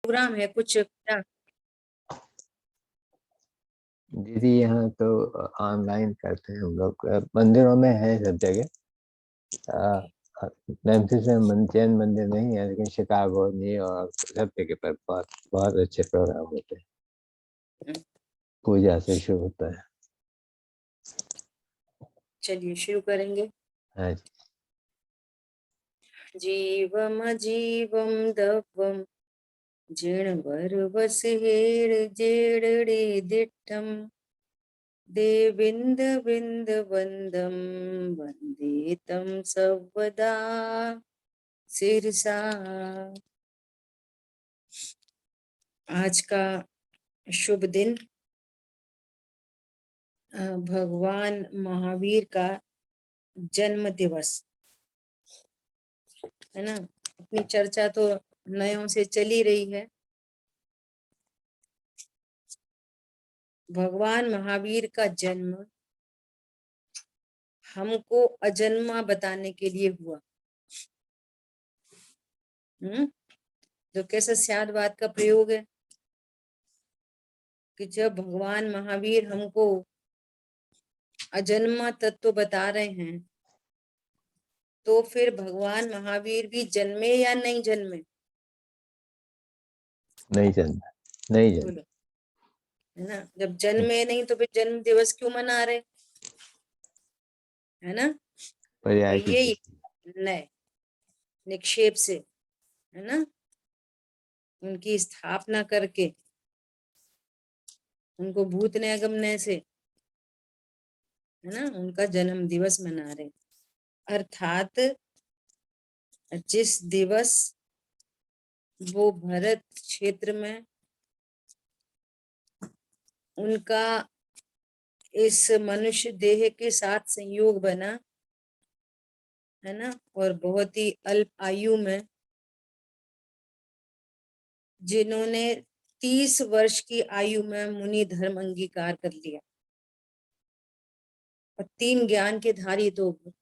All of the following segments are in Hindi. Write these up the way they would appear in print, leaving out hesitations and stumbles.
प्रोग्राम है कुछ क्या? दीदी यहाँ तो ऑनलाइन करते हैं हम लोग। मंदिरों में है सब जगह। ओके। मेम्फिस में जैन मंदिर नहीं है, लेकिन शिकागो, न्यूयॉर्क सब जगह पर बहुत बहुत अच्छे प्रोग्राम होते हैं। पूजा से शुरू होता है। चलिए शुरू करेंगे। हाँ जी। जीवम जीवम दवम जिणवरवसहेर जेडडे दिट्टम देविंद विंद वंदम वंदे तम सर्वदा सिरसा। आज का शुभ दिन भगवान महावीर का जन्म दिवस है ना। अपनी चर्चा तो नयों से चली रही है। भगवान महावीर का जन्म हमको अजन्मा बताने के लिए हुआ। जो कैसा स्यादवाद का प्रयोग है कि जब भगवान महावीर हमको अजन्मा तत्व बता रहे हैं तो फिर भगवान महावीर भी जन्मे या नहीं जन्मे? नहीं जानना, नहीं जानना। बोलो, है ना। जब जन्मे नहीं तो फिर जन्म दिवस क्यों मना रहे, है ना। तो पर्याय की ये दृष्टि। नए निक्षेप से, है ना, उनकी स्थापना करके उनको भूतने अगमने से, है ना, उनका जन्म दिवस मना रहे। अर्थात जिस दिवस वो भरत क्षेत्र में उनका इस मनुष्य देह के साथ संयोग बना, है ना, और बहुत ही अल्प आयु में जिन्होंने 30 वर्ष की आयु में मुनि धर्म अंगीकार कर लिया। और 3 ज्ञान के धारी तो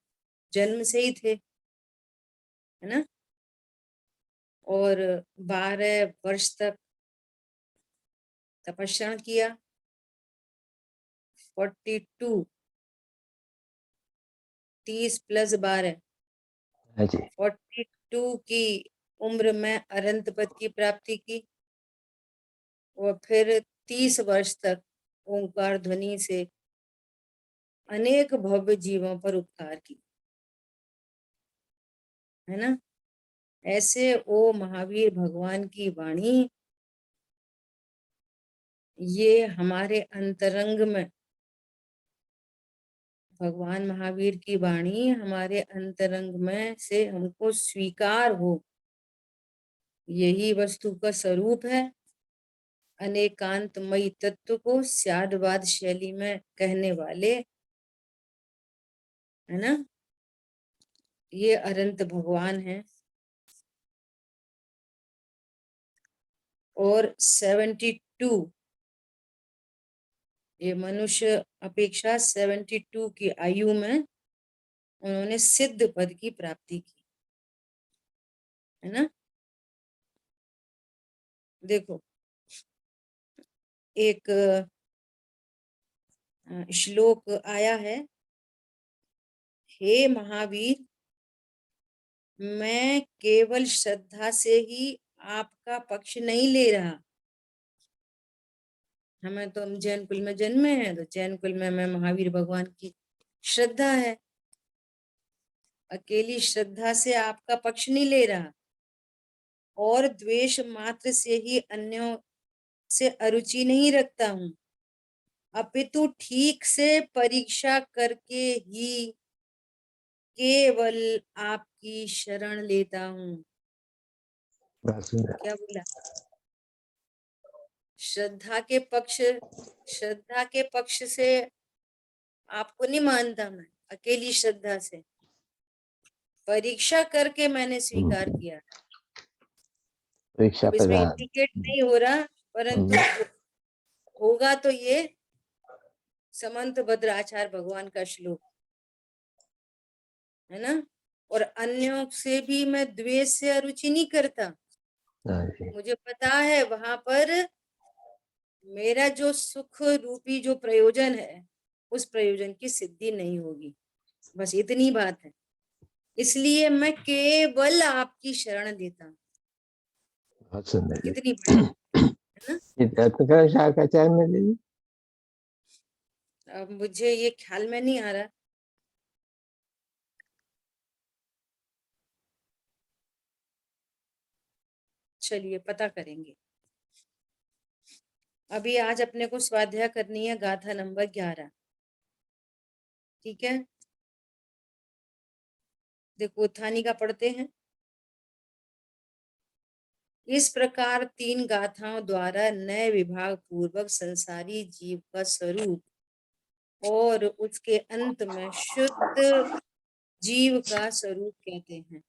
जन्म से ही थे, है ना। और 12 वर्ष तक तपस्या किया। 42, 30 + 12, हाँ जी। 42 की उम्र में अनंत पद की प्राप्ति की। और फिर 30 वर्ष तक ओंकार ध्वनि से अनेक भव्य जीवों पर उपकार की, है ना। ऐसे ओ महावीर भगवान की वाणी ये हमारे अंतरंग में, भगवान महावीर की वाणी हमारे अंतरंग में से हमको स्वीकार हो, यही वस्तु का स्वरूप है। अनेकांतमयी तत्व को स्यादवाद शैली में कहने वाले, है ना, ये अनंत भगवान है। और 72, ये मनुष्य अपेक्षा 72 की आयु में उन्होंने सिद्ध पद की प्राप्ति की, है ना। देखो, एक श्लोक आया है, हे महावीर, मैं केवल श्रद्धा से ही आपका पक्ष नहीं ले रहा। हमें तो, हम जैन कुल में जन्मे हैं तो जैन कुल में हमें महावीर भगवान की श्रद्धा है। अकेली श्रद्धा से आपका पक्ष नहीं ले रहा और द्वेष मात्र से ही अन्यों से अरुचि नहीं रखता हूँ, अपितु ठीक से परीक्षा करके ही केवल आपकी शरण लेता हूँ। बहुत सुंदर। क्या बोला? श्रद्धा के पक्ष से आपको नहीं मानता मैं, अकेली श्रद्धा से परीक्षा करके मैंने स्वीकार किया। परीक्षा अब इसमें प्रधान। इंडिकेट नहीं हो रहा, परंतु होगा तो ये समंत भद्राचार्य भगवान का श्लोक, है ना। और अन्यों से भी मैं द्वेष से अरुचि नहीं करता, हाँ जी। मुझे पता है वहां पर मेरा जो सुख रूपी जो प्रयोजन है, उस प्रयोजन की सिद्धि नहीं होगी। बस इतनी बात है। इसलिए मैं केवल आपकी शरण देता हूँ। बहुत सुंदर जी। कितनी बड़ी बात है ना। ये तत्व शाखाचार्य में जी। अब मुझे ये ख्याल में नहीं आ रहा। चलिए पता करेंगे। अभी आज अपने को स्वाध्याय करनी है गाथा नंबर 11। ठीक है, देखो उत्थानी का पढ़ते हैं। इस प्रकार 3 गाथाओं द्वारा नए विभाग पूर्वक संसारी जीव का स्वरूप और उसके अंत में शुद्ध जीव का स्वरूप कहते हैं।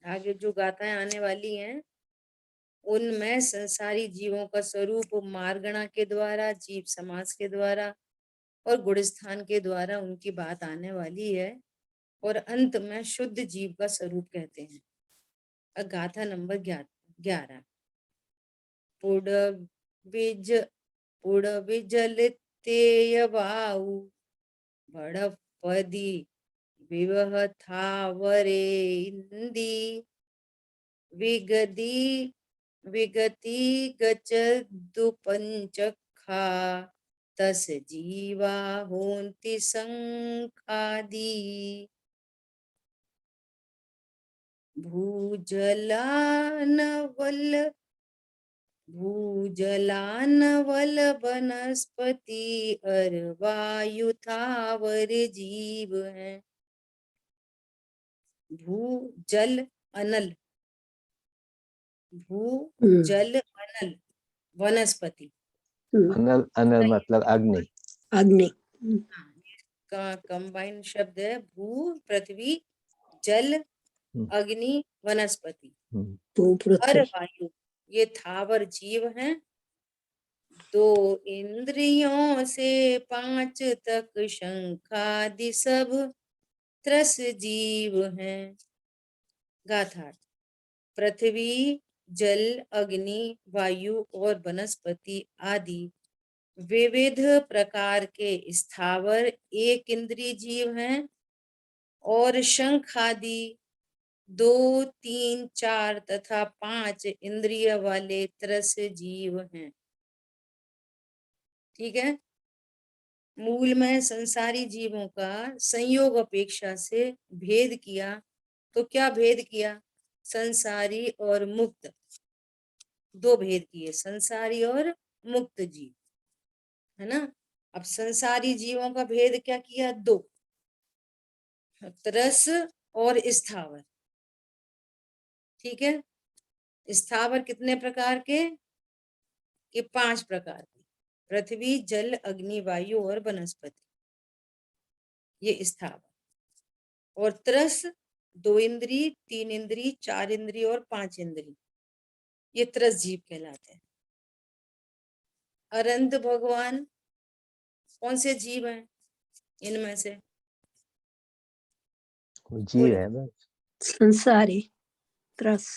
आगे जो गाथाएं आने वाली हैं उनमें संसारी जीवों का स्वरूप मार्गणा के द्वारा, जीव समास के द्वारा और गुणस्थान के द्वारा उनकी बात आने वाली है, और अंत में शुद्ध जीव का स्वरूप कहते हैं। गाथा नंबर 11। पुडविज पुडविजलितेयवाउ बड़पदी विवह थावरे इंदी विगदी विगति गचदुपंचखा तस जीवा होन्ति संखादी भूजलानवल भूजलानवल वनस्पति अरवायु थावर जीव है। भू जल अनल, भू जल अनल वनस्पति। अनल, अनल मतलब अग्नि। अग्नि। का कंबाइन शब्द है। भू पृथ्वी, जल अग्नि, वनस्पति, और वायु, ये थावर जीव हैं। 2 इंद्रियों से 5 तक शंखादि सब त्रस जीव हैं। गाथा। पृथ्वी, जल, अग्नि, वायु और वनस्पति आदि विविध प्रकार के स्थावर 1 इंद्रिय जीव हैं, और शंख आदि 2, 3, 4 तथा 5 इंद्रिय वाले त्रस जीव हैं। ठीक है। मूल में संसारी जीवों का संयोग अपेक्षा से भेद किया। तो क्या भेद किया? संसारी और मुक्त, 2 भेद किए, संसारी और मुक्त जीव, है ना। अब संसारी जीवों का भेद क्या किया? 2, त्रस और स्थावर। ठीक है। स्थावर कितने प्रकार के? 5 प्रकार के। पृथ्वी, जल, अग्नि, वायु और वनस्पति, ये स्थावर। और त्रस 2 इंद्री, 3 इंद्री, 4 इंद्री और 5 इंद्री, ये त्रस जीव कहलाते हैं। अनंत भगवान कौन से जीव हैं इनमें से? जीव है बस। संसारी त्रस।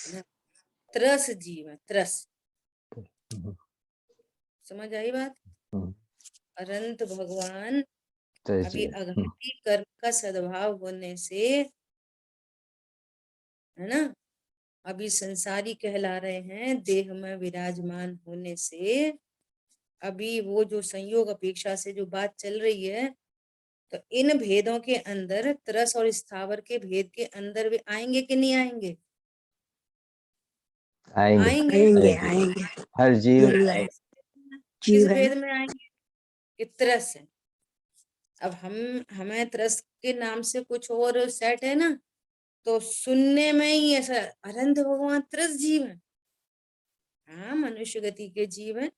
त्रस जीव है, त्रस। समझ आई बात? अनंत भगवान अभी अघाती कर्म का सद्भाव होने से, है ना, अभी संसारी कहला रहे हैं। देह में विराजमान होने से अभी वो जो संयोग अपेक्षा से जो बात चल रही है, तो इन भेदों के अंदर, त्रस और स्थावर के भेद के अंदर वे आएंगे कि नहीं आएंगे? आएंगे, आएंगे आएंगे। हर जीव किस भेद में आएंगे? कि त्रस है। अब हमें त्रस के नाम से कुछ और सेट है ना, तो सुनने में ही ऐसा, अनंत भगवान त्रस जीव है। हाँ, मनुष्य गति के जीव है।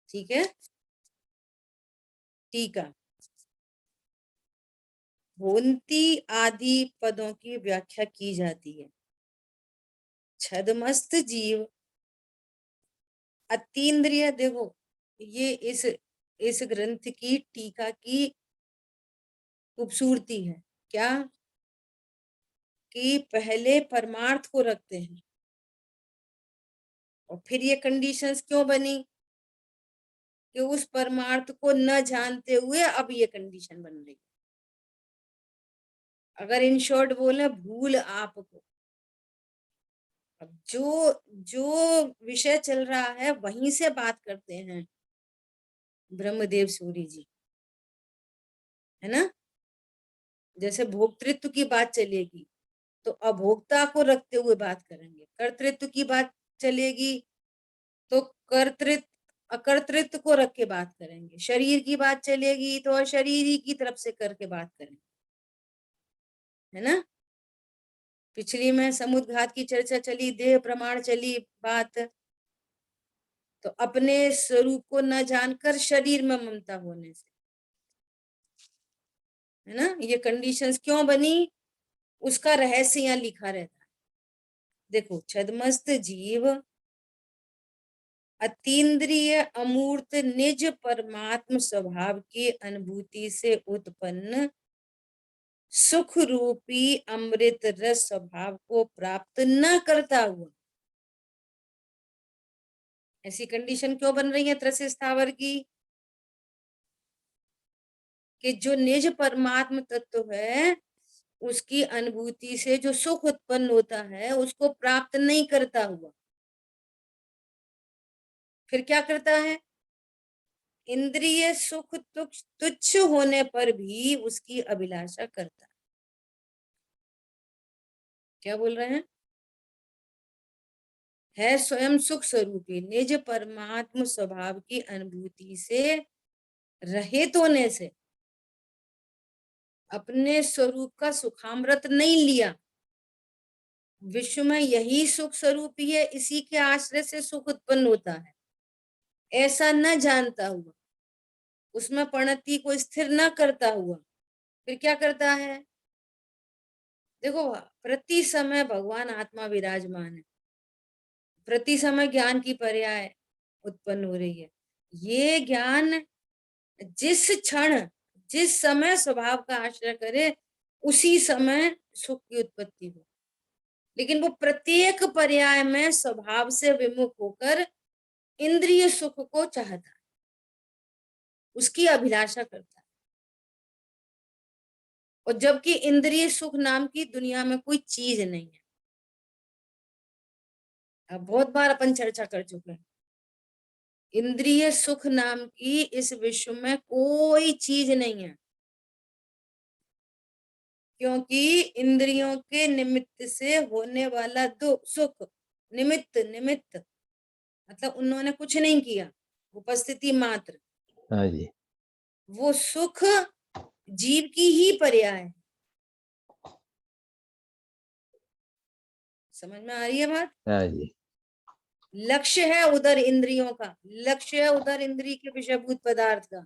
ठीक है। टीका। होन्ति आदि पदों की व्याख्या की जाती है। छदमस्त जीव अतीन्द्रिय। देखो, ये इस ग्रंथ की टीका की खूबसूरती है। क्या? कि पहले परमार्थ को रखते हैं, और फिर ये कंडीशंस क्यों बनी कि उस परमार्थ को न जानते हुए अब ये कंडीशन बन रही। अगर इन शॉर्ट बोले, भूल आपको। अब जो जो विषय चल रहा है वहीं से बात करते हैं ब्रह्मदेव सूरी जी, है ना। जैसे भोक्तृत्व की बात चलेगी तो अभोक्ता को रखते हुए बात करेंगे, कर्तृत्व की बात चलेगी तो कर्तृत्व अकर्तृत्व को रख के बात करेंगे, शरीर की बात चलेगी तो अशरीरी की तरफ से करके बात करेंगे, है ना। पिछली में समुद्घात की चर्चा चली, देह प्रमाण चली बात, तो अपने स्वरूप को न जानकर शरीर में ममता होने से, है ना। ये कंडीशंस क्यों बनी, उसका रहस्य यहाँ लिखा रहता है। देखो, छद्मस्त जीव अतीन्द्रिय अमूर्त निज परमात्म स्वभाव की अनुभूति से उत्पन्न सुख रूपी अमृत रस स्वभाव को प्राप्त न करता हुआ, ऐसी कंडीशन क्यों बन रही है त्रस्य स्थावर की, कि जो निज परमात्म तत्व है उसकी अनुभूति से जो सुख उत्पन्न होता है उसको प्राप्त नहीं करता हुआ, फिर क्या करता है, इंद्रिय सुख तुच्छ होने पर भी उसकी अभिलाषा करता है। क्या बोल रहे हैं, है स्वयं सुख स्वरूपी निज परमात्म स्वभाव की अनुभूति से रहित होने से अपने स्वरूप का सुखामृत नहीं लिया, विश्व में यही सुख स्वरूपी है, इसी के आश्रय से सुख उत्पन्न होता है, ऐसा न जानता हुआ, उसमें परिणति को स्थिर न करता हुआ, फिर क्या करता है। देखो, प्रति समय भगवान आत्मा विराजमान है, प्रति समय ज्ञान की पर्याय उत्पन्न हो रही है। ये ज्ञान जिस क्षण जिस समय स्वभाव का आश्रय करे उसी समय सुख की उत्पत्ति हो, लेकिन वो प्रत्येक पर्याय में स्वभाव से विमुख होकर इंद्रिय सुख को चाहता है, उसकी अभिलाषा करता है। और जबकि इंद्रिय सुख नाम की दुनिया में कोई चीज नहीं है। अब बहुत बार अपन चर्चा कर चुके हैं, इंद्रिय सुख नाम की इस विश्व में कोई चीज नहीं है, क्योंकि इंद्रियों के निमित्त से होने वाला दुख सुख, निमित्त निमित्त मतलब उन्होंने कुछ नहीं किया, उपस्थिति मात्र, हाँ जी, वो सुख जीव की ही पर्याय है। समझ में आ रही है बात। हाँ जी, लक्ष्य है उधर इंद्रियों का, लक्ष्य है उधर इंद्रिय के विषयभूत पदार्थ का,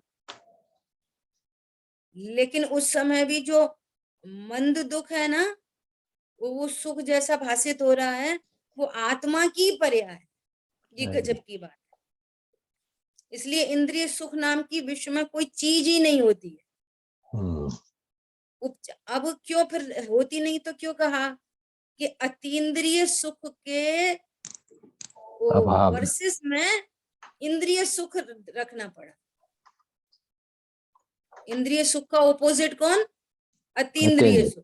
लेकिन उस समय भी जो मंद दुख है ना, वो सुख जैसा भाषित हो रहा है, वो आत्मा की पर्याय है। ये हाँ गजब जी, की बात है। इसलिए इंद्रिय सुख नाम की विश्व में कोई चीज ही नहीं होती है। अब क्यों फिर होती नहीं, तो क्यों कहा कि अतीन्द्रिय सुख के अभाव में। वर्सेस में इंद्रिय सुख रखना पड़ा। इंद्रिय सुख का ऑपोजिट कौन, अतीन्द्रिय सुख।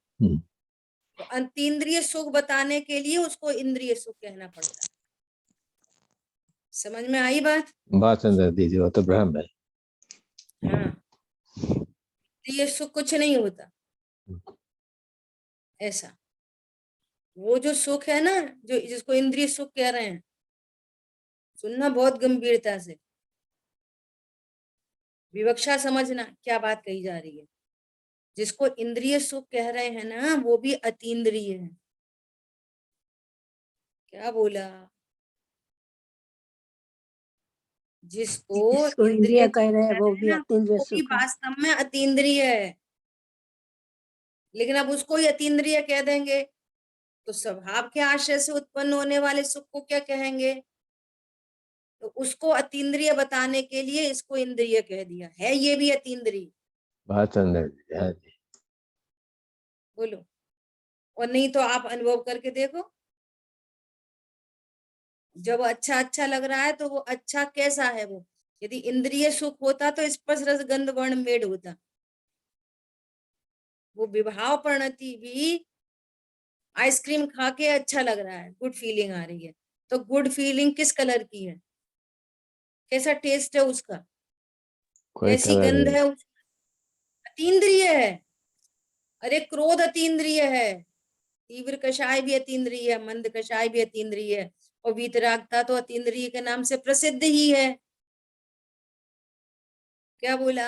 तो अतीन्द्रिय सुख बताने के लिए उसको इंद्रिय सुख कहना पड़ता है। समझ में आई बात। बात समझ दीजिए, वो तो ब्रह्म है। हाँ, इंद्रिय सुख कुछ नहीं होता ऐसा। वो जो सुख है ना, जो जिसको इंद्रिय सुख कह रहे हैं, सुनना बहुत गंभीरता से, विवक्षा समझना क्या बात कही जा रही है। जिसको इंद्रिय सुख कह रहे हैं ना, वो भी अतीन्द्रिय है। क्या बोला, जिसको जिसको इंद्रिय इंद्रिय सुख कह रहे हैं कह वो रहे भी हैं ना, अतीन्द्रिय वो भी सुख है। वास्तव में अतीन्द्रिय है, लेकिन अब उसको ही अतीन्द्रिय कह देंगे तो स्वभाव के आशय से उत्पन्न होने वाले सुख को क्या कहेंगे। तो उसको अतीन्द्रिय बताने के लिए इसको इंद्रिय कह दिया है, ये भी अतीन्द्रिय। बात समझ दीजिए। हाँ जी, बोलो, और नहीं तो आप अनुभव करके देखो, जब अच्छा अच्छा लग रहा है तो वो अच्छा कैसा है? वो यदि इंद्रिय सुख होता तो स्पर्श रस गंध वर्ण मेड होता। वो विभाव परिणति भी आइसक्रीम खा के अच्छा लग रहा है, गुड फीलिंग आ रही है, तो गुड फीलिंग किस कलर की है? कैसा टेस्ट है उसका? कोई कैसी कलर गंध नहीं। है? अतीन्द्रिय है। अरे क्रोध अतीन्द्रिय है, तीव्र कषाय भी अतीन्द्रिय है, मंद कषाय भी अतीन्द्रिय है, और वीतरागता तो अतीन्द्रिय के नाम से प्रसिद्ध ही है। क्या बोला?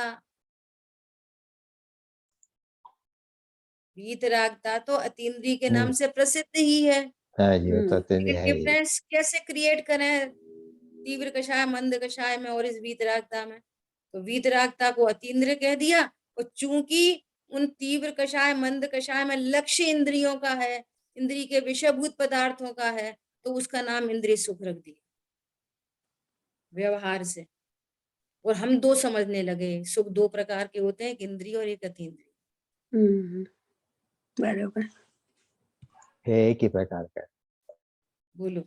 वीतरागता तो अतीन्द्रिय के नाम से प्रसिद्ध ही है। हाँ जी, वो तो लेकिन है ही। डिफरेंस कैसे क्रिएट करें तीव्र कषाय मंद कषाय में और इस वीतरागता में? तो वीतरागता को अतीन्द्रिय कह दिया, और चूंकि उन तीव्र कषाय मंद कषाय में लक्ष्य इंद्रियों का है, इंद्रिय के विषयभूत पदार्थों का है, तो उसका नाम इंद्रिय सुख रख दिया व्यवहार से। और हम दो समझने लगे, सुख दो प्रकार के होते हैं, एक इंद्रिय और एक अतीन्द्रिय। बराबर। है एक ही प्रकार का। बोलो,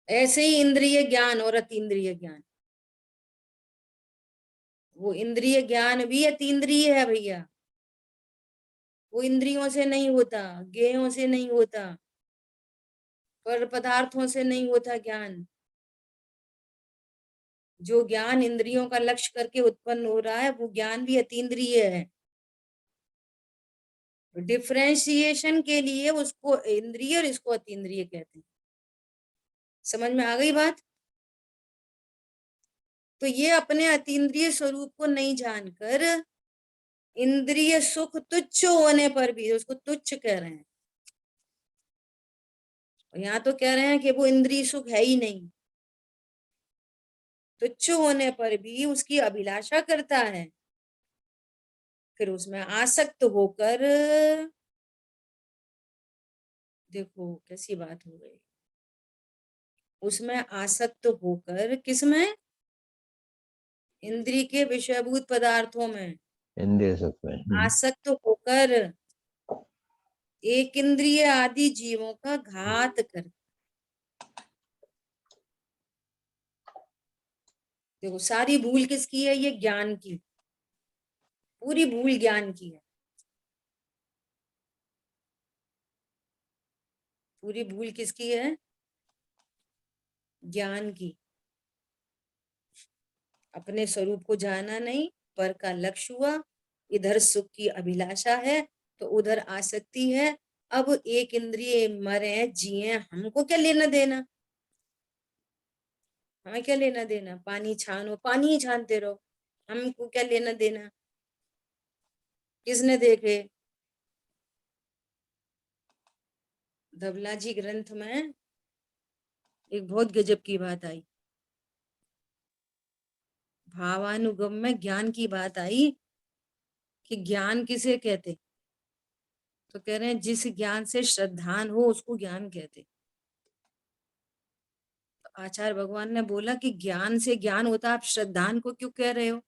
ऐसे ही इंद्रिय ज्ञान और अतीन्द्रिय ज्ञान, वो इंद्रिय ज्ञान भी अतीन्द्रिय है भैया। वो इंद्रियों से नहीं होता, ज्ञेयों से नहीं होता, पर पदार्थों से नहीं होता ज्ञान। जो ज्ञान इंद्रियों का लक्ष्य करके उत्पन्न हो रहा है वो ज्ञान भी अतीन्द्रिय है। डिफरेंशिएशन के लिए उसको इंद्रिय और इसको अतीन्द्रिय कहते हैं। समझ में आ गई बात? तो ये अपने अतीन्द्रिय स्वरूप को नहीं जानकर इंद्रिय सुख तुच्छ होने पर भी उसको तुच्छ कह रहे हैं। और यहाँ तो कह रहे हैं कि वो इंद्रिय सुख है ही नहीं, तुच्छ होने पर भी उसकी अभिलाषा करता है, फिर उसमें आसक्त होकर, देखो कैसी बात हो गई, उसमें आसक्त होकर किसमें? इंद्रिय के विषयभूत पदार्थों में इंद्रिय सुख में। आसक्त होकर एक इंद्रिय आदि जीवों का घात कर। देखो सारी भूल किसकी है? ये ज्ञान की, पूरी भूल ज्ञान की है। पूरी भूल किसकी है? ज्ञान की। अपने स्वरूप को जाना नहीं, पर का लक्ष्य हुआ, इधर सुख की अभिलाषा है तो उधर आसक्ति है। अब एक इंद्रिय मरे जिए, हमको क्या लेना देना? हमें क्या लेना देना? पानी छानो, पानी ही छानते रहो, हमको क्या लेना देना? किसने देखे? धवला जी ग्रंथ में एक बहुत गजब की बात आई, भावानुगम में ज्ञान की बात आई कि ज्ञान किसे कहते? तो कह रहे हैं जिस ज्ञान से श्रद्धान हो उसको ज्ञान कहते। तो आचार्य भगवान ने बोला कि ज्ञान से ज्ञान होता, आप श्रद्धान को क्यों कह रहे हो?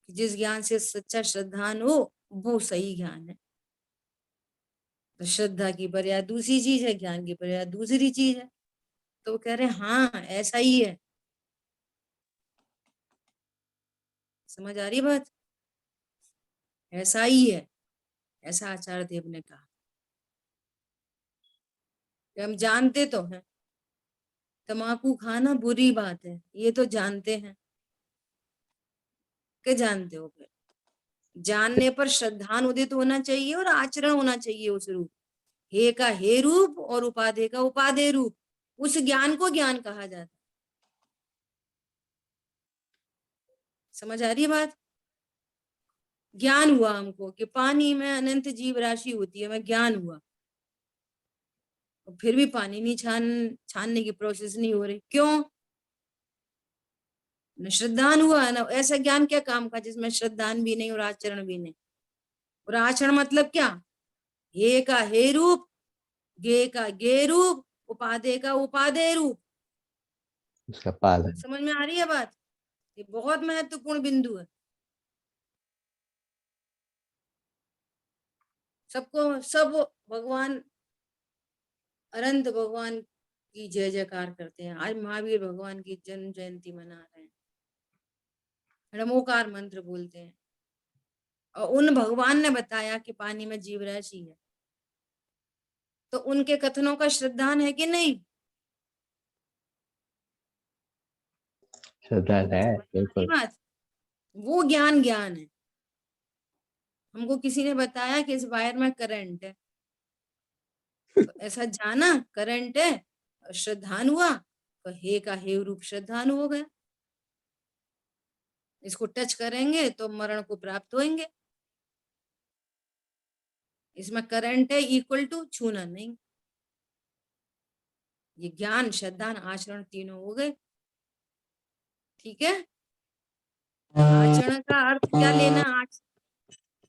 जिस ज्ञान से सच्चा श्रद्धान हो वो सही ज्ञान है। तो श्रद्धा की पर्याय दूसरी चीज है, ज्ञान की पर्याय दूसरी चीज है। तो वो कह रहे हैं हाँ ऐसा ही है। समझ आ रही बात? ऐसा ही है, ऐसा आचार्य देव ने कहा। कि हम जानते तो हैं तम्बाकू खाना बुरी बात है, ये तो जानते हैं। क्या जानते हो? फिर जानने पर श्रद्धान उदित होना चाहिए और आचरण होना चाहिए उस रूप। हे का हे रूप और उपाधे का उपाधेय रूप, उस ज्ञान को ज्ञान कहा जाता है। समझ आ रही है बात? ज्ञान हुआ हमको कि पानी में अनंत जीव राशि होती है, हमें ज्ञान हुआ, और फिर भी पानी नहीं छानने की प्रोसेस नहीं हो रही, क्यों? न श्रद्धान हुआ है ना। ऐसा ज्ञान क्या काम का जिसमें श्रद्धान भी नहीं और आचरण भी नहीं? और आचरण मतलब क्या? हे का हे रूप, गे का गे रूप, उपाधेय का उपाधेय रूप। उसका पालन। समझ में आ रही है बात? ये बहुत महत्वपूर्ण बिंदु है। सबको सब भगवान अनंत भगवान की जय जयकार करते हैं। आज महावीर भगवान की जन्म जयंती मना रहे हैं, नमोकार मंत्र बोलते हैं, और उन भगवान ने बताया कि पानी में जीव राशि है, तो उनके कथनों का श्रद्धान है कि नहीं? श्रद्धा है, समझ में आ रही बिल्कुल। बात? वो ज्ञान ज्ञान है। हमको किसी ने बताया कि इस वायर में करंट है, तो ऐसा जाना करंट है, और श्रद्धान हुआ, तो हे का हे रूप श्रद्धान हो गया। इसको टच करेंगे तो मरण को प्राप्त होंगे। इसमें करंट है इक्वल टू छूना नहीं। ये ज्ञान श्रद्धान आचरण तीनों हो गए। ठीक है। आचरण का अर्थ क्या लेना?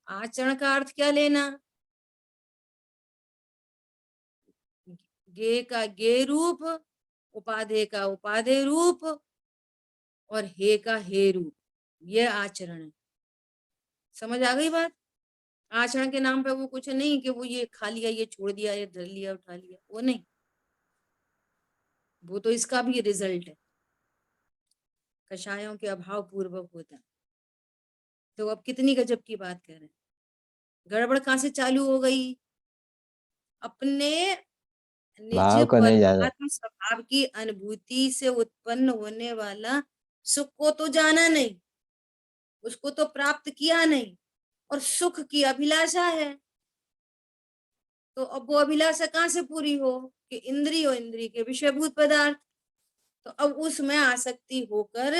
आचरण का अर्थ क्या लेना? गे का गे रूप, उपाधेय का उपाधेय रूप, और हे का हे रूप, ये आचरण है। समझ आ गई बात? आचरण के नाम पे वो कुछ नहीं कि वो ये खा लिया, ये छोड़ दिया, ये धर लिया, उठा लिया, वो नहीं। वो तो इसका भी रिजल्ट है, कषायों के अभाव पूर्वक होता है। तो अब कितनी गजब की बात कह रहे हैं। गड़बड़ कहाँ से चालू हो गई? अपने निज भाव को नहीं जाना। परमात्म स्वभाव की अनुभूति से उत्पन्न होने वाला सुख को तो जाना नहीं, उसको तो प्राप्त किया नहीं, और सुख की अभिलाषा है। तो अब वो अभिलाषा कहाँ से पूरी हो? कि इंद्रिय और इंद्रिय के विषयभूत पदार्थ। तो अब उसमें आसक्ति होकर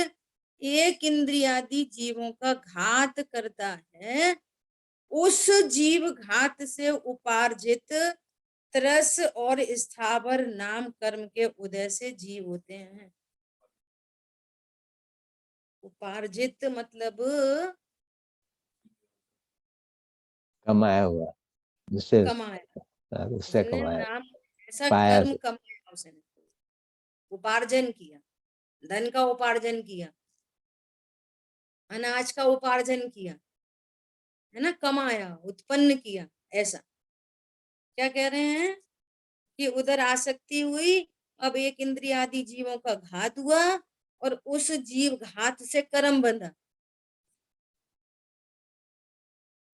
एक इंद्रियादि जीवों का घात करता है। उस जीव घात से उपार्जित तरस और स्थावर नाम कर्म के उदय से जीव होते हैं। उपार्जित मतलब कमाया हुआ, जिससे कमाया। उससे उसने कमाया, नाम ऐसा पाया कर्म से। कमाया, उसने उपार्जन किया, धन का उपार्जन किया, अनाज का उपार्जन किया, है ना, कमाया, उत्पन्न किया। ऐसा क्या कह रहे हैं कि उधर आसक्ति हुई, अब एक इंद्रिय आदि जीवों का घात हुआ, और उस जीव घात से कर्म बंधा,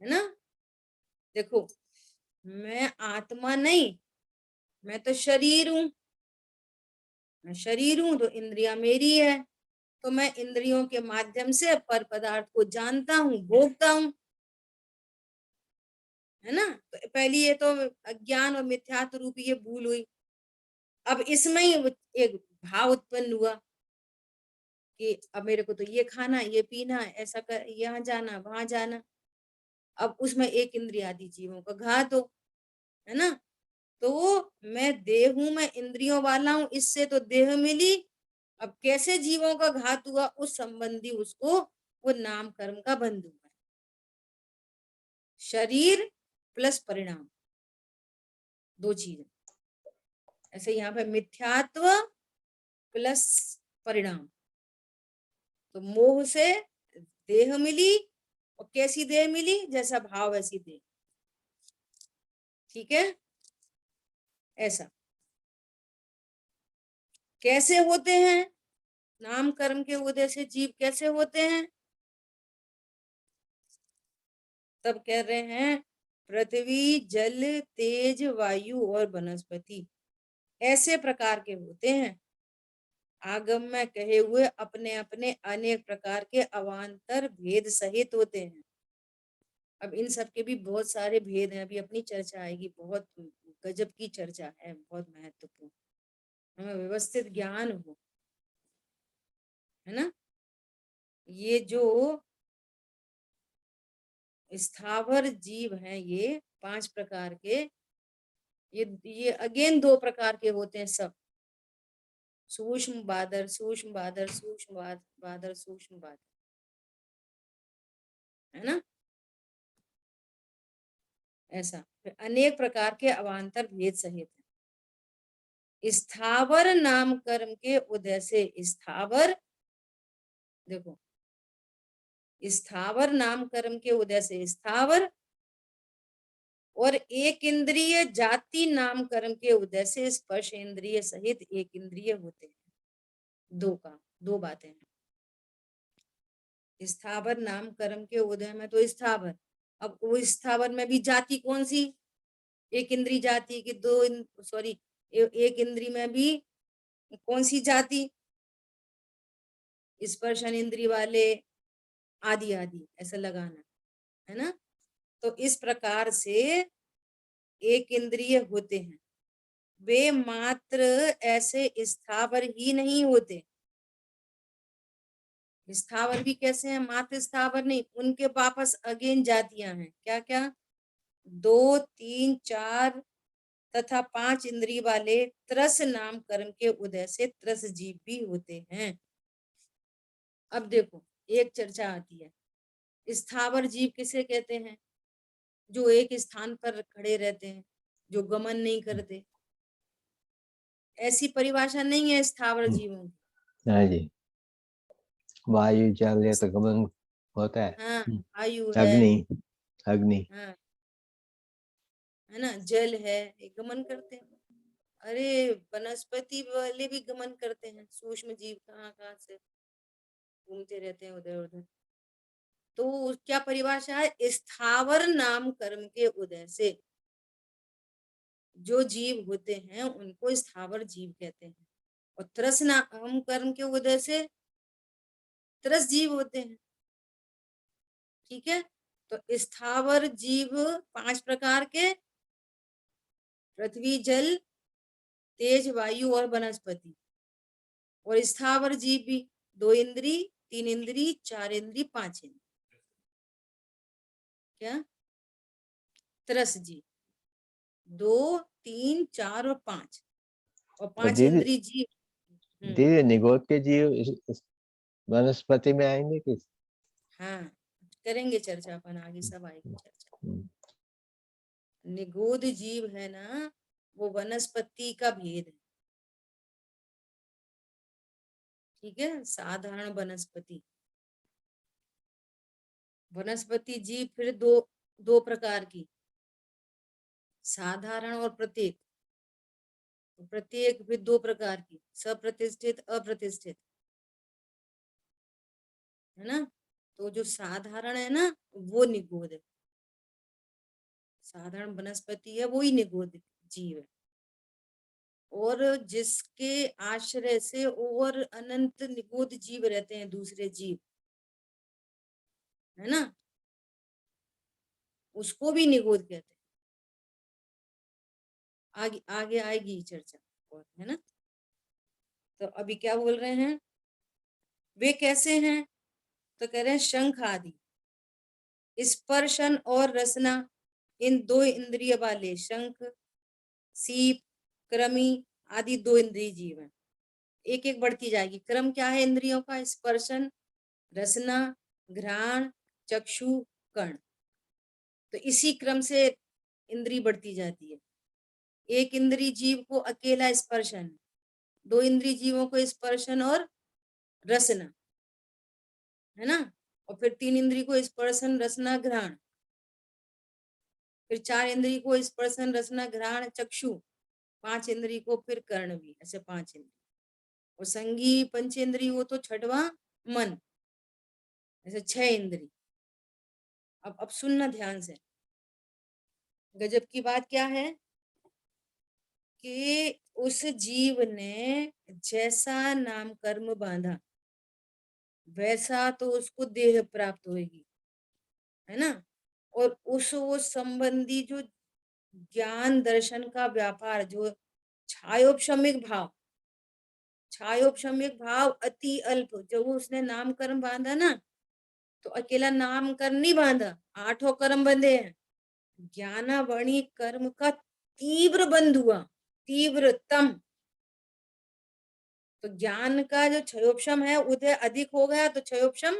है ना। देखो, मैं आत्मा नहीं, मैं तो शरीर हूं। मैं शरीर हूं तो इंद्रिया मेरी है, तो मैं इंद्रियों के माध्यम से पर पदार्थ को जानता हूं, भोगता हूं, है ना। तो पहली ये तो अज्ञान और मिथ्यात्व रूप ये भूल हुई। अब इसमें ही एक भाव उत्पन्न हुआ कि अब मेरे को तो ये खाना, ये पीना, ऐसा कर, यहाँ जाना, वहां जाना। अब उसमें एक इंद्रिय आदि जीवों का घात हो, है ना। तो मैं देह हूं, मैं इंद्रियों वाला हूं, इससे तो देह मिली। अब कैसे जीवों का घात हुआ, उस संबंधी उसको वो नाम कर्म का बंध हुआ। शरीर प्लस परिणाम, दो चीजें। ऐसे यहाँ पे मिथ्यात्व प्लस परिणाम। तो मोह से देह मिली, और कैसी देह मिली? जैसा भाव वैसी देह। ठीक है। ऐसा कैसे होते हैं नाम कर्म के उदय से जीव, कैसे होते हैं? तब कह रहे हैं पृथ्वी जल तेज वायु और वनस्पति ऐसे प्रकार के होते हैं। आगम में कहे हुए अपने अपने अनेक प्रकार के अवान्तर भेद सहित होते हैं। अब इन सब के भी बहुत सारे भेद हैं, अभी अपनी चर्चा आएगी, बहुत गजब की चर्चा है, बहुत महत्वपूर्ण, हमें व्यवस्थित ज्ञान हो, है ना। ये जो स्थावर जीव हैं, ये 5 प्रकार के, ये अगेन 2 प्रकार के होते हैं सब। सूक्ष्म बादर, सूक्ष्म बादर, सूक्ष्म बादर, सूक्ष्म बादर, है ना। ऐसा फिर अनेक प्रकार के अवान्तर भेद सहित है। स्थावर नाम कर्म के उदय से, स्थावर, देखो, स्थावर नाम कर्म के उदय से, स्थावर और एक इंद्रिय जाति नाम कर्म के उदय से स्पर्श इंद्रिय सहित एक इंद्रिय होते हैं। दो बातें हैं। स्थावर नाम कर्म के उदय में तो स्थावर, अब वो स्थावर में भी जाति कौन सी, एक इंद्रिय जाति की एक इंद्रिय में भी कौन सी जाति, स्पर्शन इंद्रिय वाले आदि आदि ऐसा लगाना है ना। तो इस प्रकार से एक इंद्रिय होते हैं, वे मात्र ऐसे स्थावर ही नहीं होते। स्थावर भी कैसे हैं, मात्र स्थावर नहीं, उनके वापस अगेन जातियां हैं। क्या क्या, 2, 3, 4 तथा 5 इंद्रिय वाले त्रस नाम कर्म के उदय से त्रस जीव भी होते हैं। अब देखो एक चर्चा आती है, स्थावर जीव किसे कहते हैं, जो एक स्थान पर खड़े रहते हैं, जो गमन नहीं करते। ऐसी परिभाषा नहीं है स्थावर जीवों की। हाँ जी, वायु जल ये तो गमन होता है। हाँ, आयु है, अग्नि हाँ है ना, जल है, ये गमन करते हैं। अरे वनस्पति वाले भी गमन करते हैं, सूक्ष्म जीव कहाँ कहाँ से घूमते रहते हैं उधर उधर। तो क्या परिभाषा है, स्थावर नाम कर्म के उदय से जो जीव होते हैं उनको स्थावर जीव कहते हैं, और त्रस नाम कर्म के उदय से त्रस जीव होते हैं। ठीक है, तो स्थावर जीव 5 प्रकार के, पृथ्वी जल तेज वायु और वनस्पति, और स्थावर जीव भी 2 इंद्री 3 इंद्री 4 इंद्री 5 इंद्री, क्या त्रस जीव 2, 3, 4 और 5, और 5 इंद्री जीव। धीरे निगोद के जीव इस वनस्पति में आएंगे कि? हाँ करेंगे चर्चा अपन आगे, सब आएगी चर्चा। निगोद जीव है ना, वो वनस्पति का भेद है। ठीक है, साधारण वनस्पति जीव फिर दो प्रकार की, साधारण और प्रत्येक। प्रत्येक फिर 2 प्रकार की, सप्रतिष्ठित अप्रतिष्ठित, है ना। तो जो साधारण है ना वो निगोद है, साधारण वनस्पति है वो ही निगोद जीव है। और जिसके आश्रय से और अनंत निगोद जीव रहते हैं, दूसरे जीव, है ना, उसको भी निगोद कहते हैं। आगे आगे आएगी चर्चा और, है ना। तो अभी क्या बोल रहे हैं, वे कैसे हैं, तो कह रहे हैं शंख आदि, स्पर्शन और रसना, इन 2 इंद्रिय वाले शंख, सीप, कृमि आदि 2 इंद्रिय जीव हैं। एक एक बढ़ती जाएगी। क्रम क्या है इंद्रियों का, स्पर्शन, रसना, घ्राण, चक्षु, कर्ण। तो इसी क्रम से इंद्री बढ़ती जाती है। एक इंद्री जीव को अकेला स्पर्शन, 2 इंद्री जीवों को स्पर्शन और रसना, है ना, और फिर 3 इंद्री को स्पर्शन रसना घ्राण, फिर 4 इंद्री को स्पर्शन रसना घ्राण चक्षु, 5 इंद्री को फिर कर्ण भी, ऐसे 5 इंद्री। और संगी पंचेंद्री वो तो छठवां मन, ऐसे 6 इंद्री। अब सुनना ध्यान से, गजब की बात क्या है कि उस जीव ने जैसा नाम कर्म बांधा वैसा तो उसको देह प्राप्त होगी, है ना। और उस संबंधी जो ज्ञान दर्शन का व्यापार, जो छायोपशमिक भाव अति अल्प, जब उसने नाम कर्म बांधा ना, तो अकेला नाम कर्म नहीं बांधा, 8 कर्म बंधे हैं। ज्ञानावणी कर्म का तीव्र बंध हुआ, तीव्रतम। तो ज्ञान का जो क्षयोपशम है उदय अधिक हो गया, तो क्षयोपशम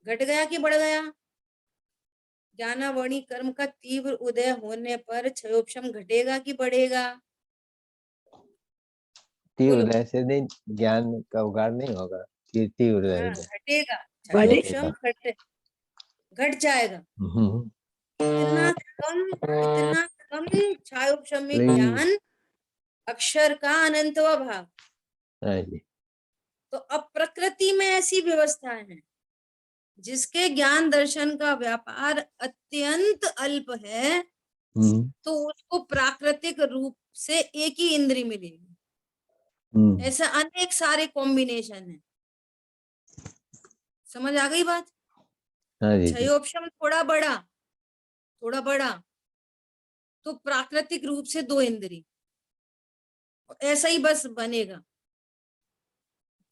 घट गया कि बढ़ गया। ज्ञानावणी कर्म का तीव्र उदय होने पर क्षयोपशम घटेगा कि बढ़ेगा। तीव्र से नहीं, ज्ञान का उगार नहीं होगा, तीव्र घटेगा, बढ़े क्षयोपशम घट जाएगा। इतना इतना कम छायोपशम्य Please. ज्ञान अक्षर का अनंत भाव। हाँ जी। तो अब प्रकृति में ऐसी व्यवस्था है जिसके ज्ञान दर्शन का व्यापार अत्यंत अल्प है, तो उसको प्राकृतिक रूप से एक ही इंद्री मिलेगी। ऐसा अनेक सारे कॉम्बिनेशन है। समझ आ गई बात? हाँ जी। क्षयोपशम थोड़ा बड़ा तो प्राकृतिक रूप से 2 इंद्री, ऐसा ही बस बनेगा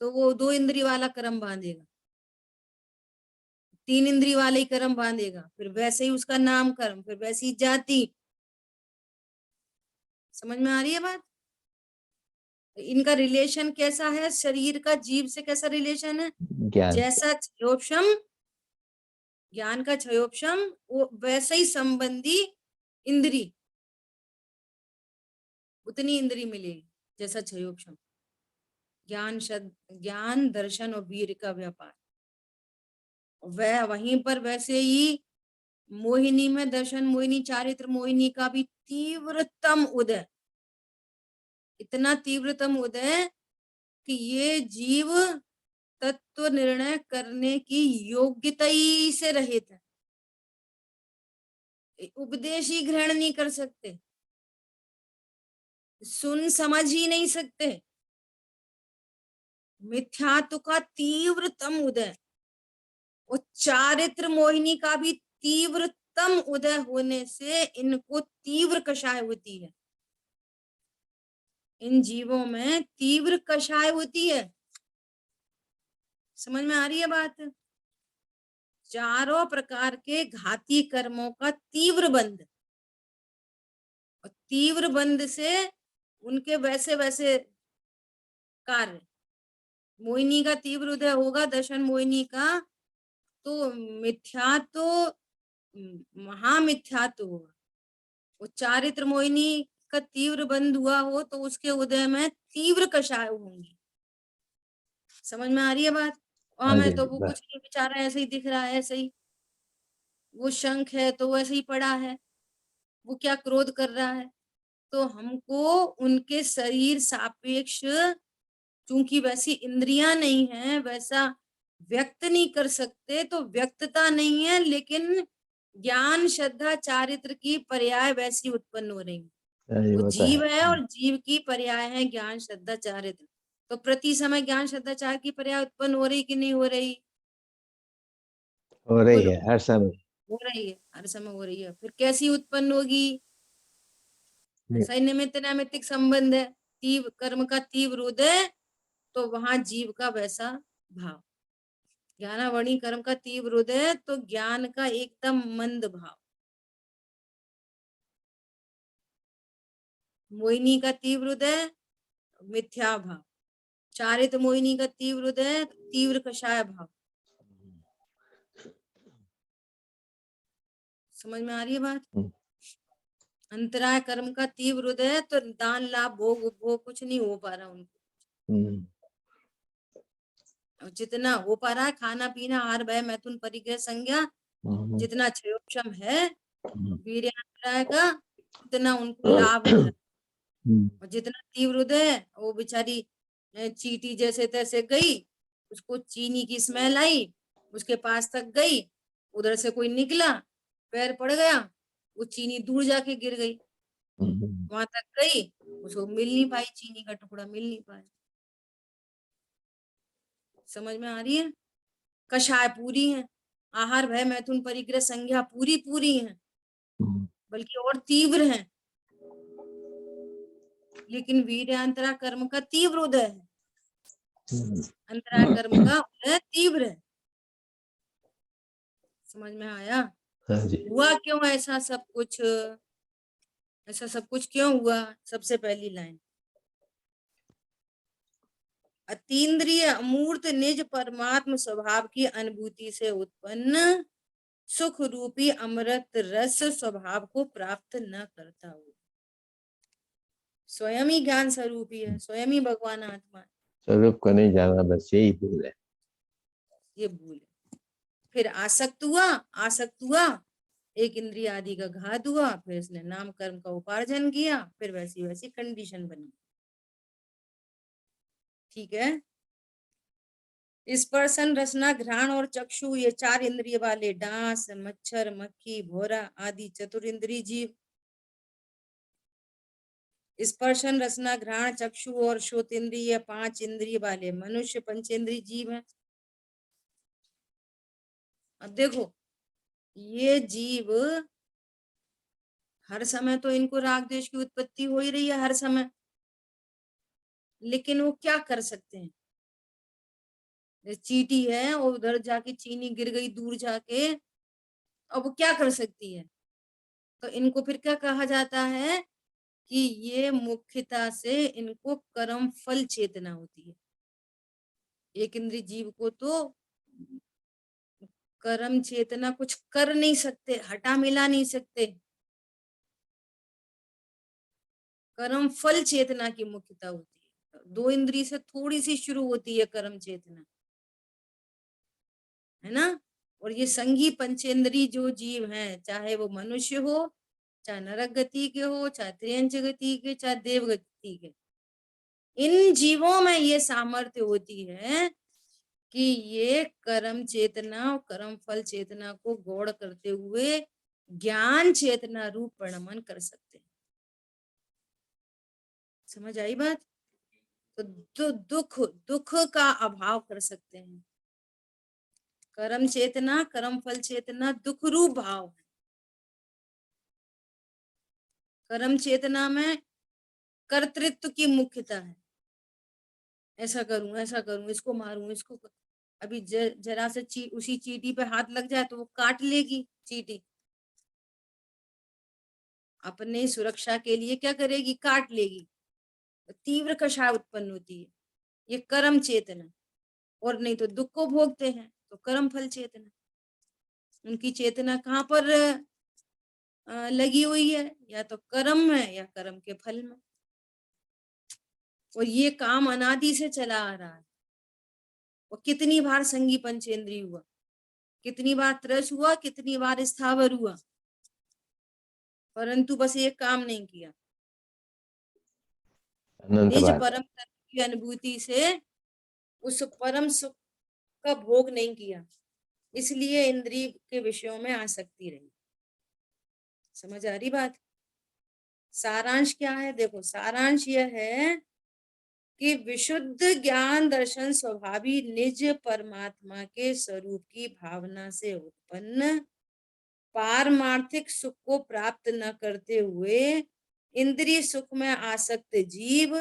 तो वो 2 इंद्री वाला कर्म बांधेगा, 3 इंद्री वाले ही कर्म बांधेगा, फिर वैसे ही उसका नाम कर्म, फिर वैसी जाति। समझ में आ रही है बात? इनका रिलेशन कैसा है? शरीर का जीव से कैसा रिलेशन है? ज्ञान जैसा क्षयोपशम, ज्ञान का क्षयोपशम, वो वैसे ही संबंधी इंद्री, उतनी इंद्री मिलेगी जैसा क्षयोपशम। ज्ञान दर्शन और वीर का व्यापार वह वहीं पर वैसे ही मोहिनी में दर्शन मोहिनी चारित्र मोहिनी का भी तीव्रतम उदय, इतना तीव्रतम उदय कि ये जीव तत्व निर्णय करने की योग्यता ही से रहित है, उपदेश ही ग्रहण नहीं कर सकते, सुन समझ ही नहीं सकते। मिथ्यात्व का तीव्रतम उदय और चारित्र मोहिनी का भी तीव्रतम उदय होने से इनको तीव्र कषाय होती है। इन जीवों में तीव्र कषाय होती है। समझ में आ रही है बात? चारों प्रकार के घाती कर्मों का तीव्र बंध, और तीव्र बंध से उनके वैसे वैसे कार्य। मोहिनी का तीव्र उदय होगा दर्शन मोहिनी का, तो मिथ्यात्व महामिथ्यात्व होगा। वो चारित्र मोहिनी का तीव्र बंध हुआ हो तो उसके उदय में तीव्र कषाय होंगी। समझ में आ रही है बात? और हाँ हमें जी, तो वो कुछ नहीं, बेचारा ऐसे ही दिख रहा है, ऐसे ही वो शंख है तो वैसे ही पड़ा है, वो क्या क्रोध कर रहा है। तो हमको उनके शरीर सापेक्ष, चूंकि वैसी इंद्रियां नहीं है, वैसा व्यक्त नहीं कर सकते, तो व्यक्तता नहीं है, लेकिन ज्ञान श्रद्धा चारित्र की पर्याय वैसी उत्पन्न हो रही है। वो जीव है और जीव की पर्याय है ज्ञान श्रद्धा चारित्र। तो प्रति समय ज्ञान श्रद्धा चारित्र की पर्याय उत्पन्न हो रही कि नहीं हो रही? हो रही बोलो। है हर समय। हो रही है, हर समय हो रही है। फिर कैसी उत्पन्न होगी? ऐसा ही निमित्त नैमित्तिक संबंध है। तीव्र कर्म का तीव्र उदय, तो वहां जीव का वैसा भाव। ज्ञानावणी कर्म का तीव्र उदय, तो ज्ञान का एकदम मंद भाव। मोहिनी का तीव्र उदय, मिथ्या भाव। चारित्र मोहिनी का तीव्र उदय, तीव्र कषाय भाव। समझ में आ रही है बात? अंतराय कर्म का तीव्र उदय, तो दान लाभ भोग उपभोग कुछ नहीं हो पा रहा उनको। जितना हो पा रहा है खाना पीना आहार भय मैथुन परिग्रह संज्ञा, जितना क्षयोपशम है वीर्यान्तराय का, उतना उनको लाभ हो रहा है। और जितना तीव्र उदय है, वो बेचारी चींटी जैसे तैसे गई, उसको चीनी की स्मेल आई, उसके पास तक गई, उधर से कोई निकला, पैर पड़ गया, वो चीनी दूर जाके गिर गई, वहां तक गई, उसको मिल नहीं पाई, चीनी का टुकड़ा मिल नहीं पाया। समझ में आ रही है? कषाय पूरी है, आहार भय मैथुन परिग्रह संज्ञा पूरी पूरी है, बल्कि और तीव्र है, लेकिन वीर्यान्तरा कर्म का तीव्र उदय है, अंतरा कर्म का उदय तीव्र है। समझ में आया? हाँ जी। हुआ क्यों ऐसा सब कुछ? ऐसा सब कुछ क्यों हुआ? सबसे पहली लाइन, अतीन्द्रिय अमूर्त निज परमात्म स्वभाव की अनुभूति से उत्पन्न सुख रूपी अमृत रस स्वभाव को प्राप्त न करता हो। स्वयं ही ज्ञान स्वरूपी है, स्वयं ही भगवान आत्मा है। स्वरूप को नहीं जाना, बस यही भूल है, ये भूल है। फिर आसक्त हुआ, एक इंद्रिय आदि का घात हुआ, फिर इसने नाम कर्म का उपार्जन किया, फिर वैसी वैसी कंडीशन बनी। ठीक है। स्पर्शन, रसना, घ्राण और चक्षु, ये 4 इंद्रिय वाले डांस, मच्छर, मक्खी, भौरा आदि चतुरिंद्रिय जीव। स्पर्शन, रसना, घ्राण, चक्षु और श्रोतेंद्रिय 5 इंद्रिय वाले मनुष्य पंचेंद्रिय जीव हैं। अब देखो, ये जीव हर समय तो इनको राग द्वेष की उत्पत्ति हो ही रही है हर समय, लेकिन वो क्या कर सकते हैं? चींटी है और उधर जाके चीनी गिर गई दूर जाके, अब वो क्या कर सकती है? तो इनको फिर क्या कहा जाता है कि ये मुख्यता से इनको कर्म फल चेतना होती है। एक इंद्रिय जीव को तो कर्म चेतना कुछ कर नहीं सकते, हटा मिला नहीं सकते। कर्म फल चेतना की मुख्यता होती है। 2 इंद्रिय से थोड़ी सी शुरू होती है कर्म चेतना, है ना। और ये संघी पंचेंद्रिय जो जीव हैं, चाहे वो मनुष्य हो, चाहे नरक गति के हो, चाहे त्रियंच गति के, चाहे देव गति के, इन जीवों में ये सामर्थ्य होती है कि ये कर्म चेतना और कर्म फल चेतना को गौड़ करते हुए ज्ञान चेतना रूप परिणमन कर सकते हैं। समझ आई बात? तो दुख का अभाव कर सकते हैं। कर्म चेतना, कर्म फल चेतना दुख रूप भाव है। कर्म चेतना में कर्तृत्व की मुख्यता है। ऐसा करूं, इसको मारूं, इसको अभी जरा से उसी चींटी पे हाथ लग जाए तो वो काट लेगी चींटी, अपने सुरक्षा के लिए क्या करेगी? काट लेगी। तीव्र कषाय उत्पन्न होती है, ये कर्म चेतना। और नहीं तो दुख को भोगते हैं तो कर्म फल चेतना। उनकी चेतना कहाँ पर लगी हुई है? या तो कर्म में या कर्म के फल में। और ये काम अनादि से चला आ रहा है। और कितनी बार संगी पंचेंद्रिय हुआ, कितनी बार त्रस हुआ, कितनी बार स्थावर हुआ, परंतु बस ये काम नहीं किया। निज परम तत्व की अनुभूति से उस परम सुख का भोग नहीं किया, इसलिए इंद्रिय के विषयों में आसक्ति रही। समझ आ रही बात? सारांश क्या है? देखो, सारांश यह है कि विशुद्ध ज्ञान दर्शन स्वभावी निज परमात्मा के स्वरूप की भावना से उत्पन्न पारमार्थिक सुख को प्राप्त न करते हुए इंद्रिय सुख में आसक्त जीव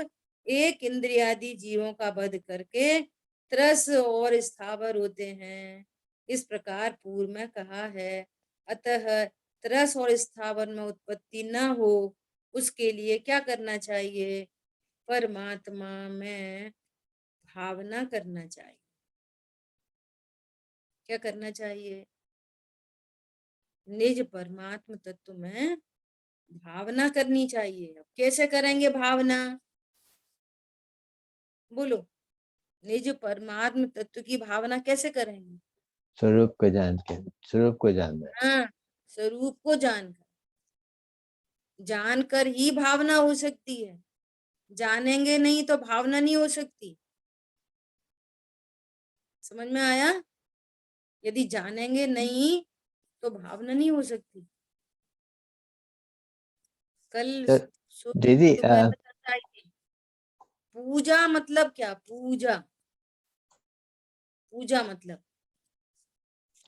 एक इंद्रियादि जीवों का वध करके त्रस और स्थावर होते हैं। इस प्रकार पूर्व में कहा है, अतः त्रस और स्थावर में उत्पत्ति न हो उसके लिए क्या करना चाहिए? परमात्मा में भावना करना चाहिए। क्या करना चाहिए? निज परमात्म तत्व में भावना करनी चाहिए। अब कैसे करेंगे भावना? बोलो, निज परमात्म तत्व की भावना कैसे करेंगे? स्वरूप को जान के, स्वरूप को जानना। हाँ, स्वरूप को जानकर ही भावना हो सकती है। जानेंगे नहीं तो भावना नहीं हो सकती। समझ में आया? यदि जानेंगे नहीं तो भावना नहीं हो सकती। कल तो दीदी तुम्हें बताता ही, पूजा मतलब क्या? पूजा मतलब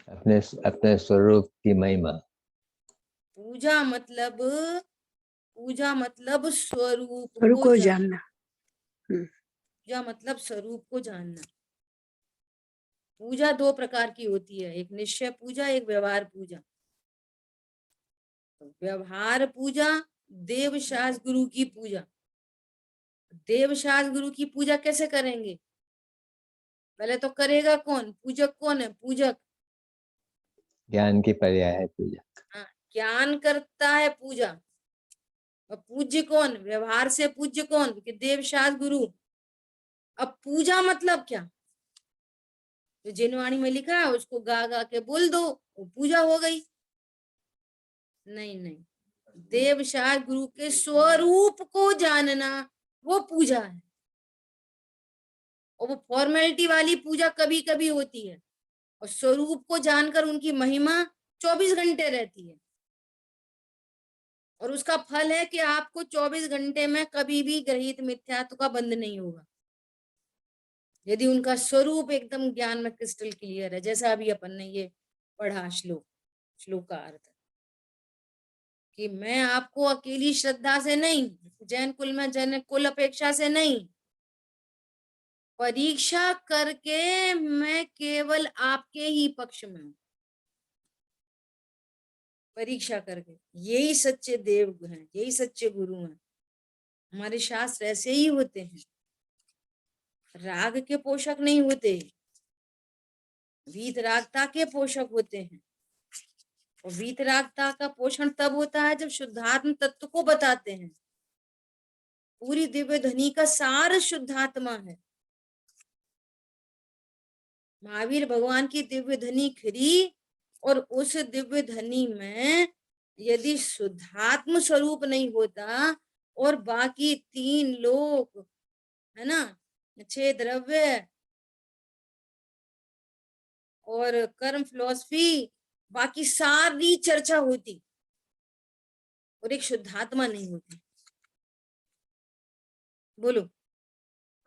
अपने अपने स्वरूप की महिमा। पूजा मतलब स्वरूप स्वरूप को को जानना। जानना। पूजा मतलब स्वरूप को जानना। पूजा 2 प्रकार की होती है, एक निश्चय पूजा, एक व्यवहार पूजा। तो व्यवहार पूजा देवशास्त्र गुरु की पूजा। देवशास्त्र गुरु की पूजा कैसे करेंगे? पहले तो करेगा कौन? पूजक कौन है? पूजक ज्ञान की पर्याय है पूजा। हाँ, ज्ञान करता है पूजा। और पूज्य कौन? व्यवहार से पूज्य कौन? कि देवशास्त्र गुरु। अब पूजा मतलब क्या? तो जिनवाणी में लिखा है उसको गा गा के बोल दो, वो पूजा हो गई। नहीं नहीं, देव शास्त्र गुरु के स्वरूप को जानना वो पूजा है। और वो फॉर्मेलिटी वाली पूजा कभी कभी होती है, और स्वरूप को जानकर उनकी महिमा 24 घंटे रहती है। और उसका फल है कि आपको 24 घंटे में कभी भी ग्रहित मिथ्यात्व का बंध नहीं होगा, यदि उनका स्वरूप एकदम ज्ञान में क्रिस्टल क्लियर है। जैसा अभी अपन ने ये पढ़ा श्लोक का अर्थ कि मैं आपको अकेली श्रद्धा से नहीं, जैन कुल में जैन कुल अपेक्षा से नहीं, परीक्षा करके मैं केवल आपके ही पक्ष में हूं। परीक्षा करके, यही सच्चे देव हैं, यही सच्चे गुरु हैं। हमारे शास्त्र ऐसे ही होते हैं, राग के पोषक नहीं होते, वीतरागता के पोषक होते हैं। और वीतरागता का पोषण तब होता है जब शुद्धात्म तत्व को बताते हैं। पूरी दिव्य ध्वनि का सार शुद्धात्मा है। महावीर भगवान की दिव्य ध्वनि खरी, और उस दिव्य ध्वनि में यदि शुद्धात्म स्वरूप नहीं होता और बाकी 3 लोक है ना, 6 द्रव्य और कर्म फिलॉसफी, बाकी सारी चर्चा होती और एक शुद्धात्मा नहीं होती, बोलो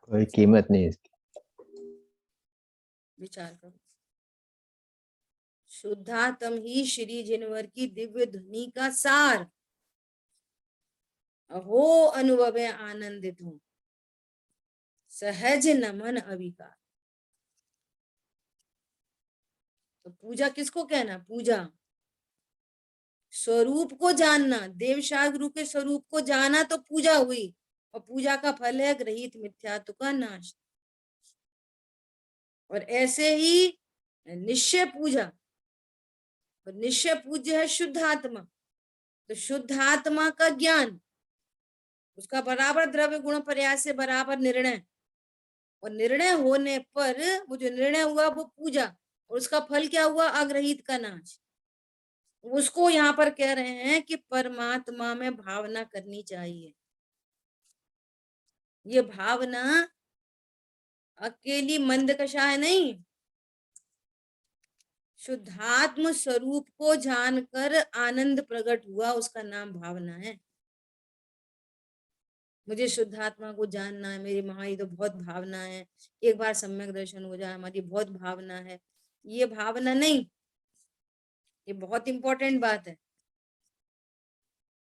कोई कीमत नहीं इसकी। विचार करो। शुद्धात्म ही श्री जिनवर की दिव्य ध्वनि का सार। अहो अनुभव आनंदित हूं, सहज नमन अविकार। तो पूजा किसको कहना? पूजा स्वरूप को जानना। देवशास्त्र गुरु के स्वरूप को जाना तो पूजा हुई, और पूजा का फल है ग्रहित मिथ्यात्व का नाश। और ऐसे ही निश्चय पूजा, और निश्चय पूज्य है शुद्धात्मा। तो शुद्धात्मा का ज्ञान, उसका बराबर द्रव्य गुण प्रयास से बराबर निर्णय, और निर्णय होने पर वो जो निर्णय हुआ वो पूजा, और उसका फल क्या हुआ? अग्रहित का नाश। उसको यहाँ पर कह रहे हैं कि परमात्मा में भावना करनी चाहिए। ये भावना अकेली मंद कषाय नहीं, शुद्धात्म स्वरूप को जानकर आनंद प्रकट हुआ, उसका नाम भावना है। मुझे शुद्धात्मा को जानना है, मेरी हमारी तो बहुत भावना है, एक बार सम्यक दर्शन हो जाए, हमारी बहुत भावना है। ये भावना नहीं, ये बहुत इंपॉर्टेंट बात है।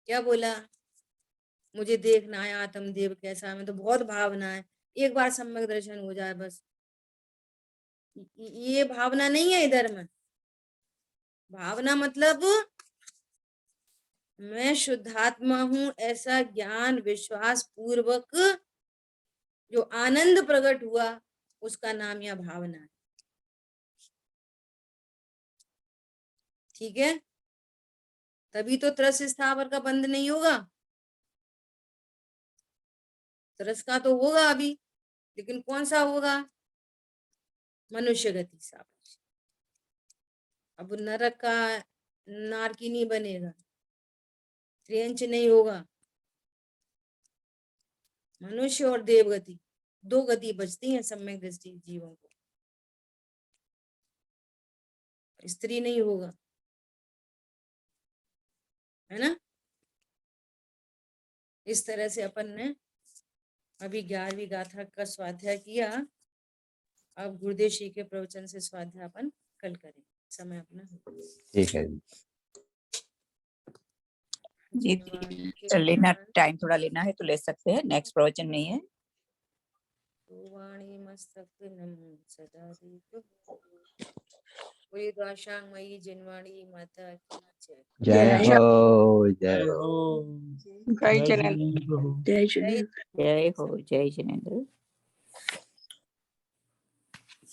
क्या बोला? मुझे देखना है आत्मदेव कैसा है, मैं तो बहुत भावना है, एक बार सम्यक दर्शन हो जाए बस। ये भावना नहीं है इधर में। भावना मतलब मैं शुद्धात्मा हूं ऐसा ज्ञान विश्वास पूर्वक जो आनंद प्रकट हुआ, उसका नाम यह भावना है। ठीक है? तभी तो त्रस स्थावर का बंध नहीं होगा। त्रस का तो होगा अभी, लेकिन कौन सा होगा? मनुष्य गति सापेक्ष। अब नरक का नारकी नहीं बनेगा, त्रियंच नहीं होगा। मनुष्य और देवगति, 2 गति बचती है सम्यक दृष्टि जीवों को। स्त्री नहीं होगा, है ना? इस तरह से अपन ने अभी 11वीं गाथा का स्वाध्याय किया। अब गुरुदेव श्री के प्रवचन से स्वाध्याय अपन कल करें। समय अपना ठीक है जी। चल लेना, टाइम थोड़ा लेना है तो ले सकते हैं, नेक्स्ट प्रवचन नहीं है। वाणी मस्तक नम सदा पूरी द्वाशांग मई जिनवाणी माता की जय। जय हो जय जय जिनेंद्र। जय हो, जय जिनेंद्र।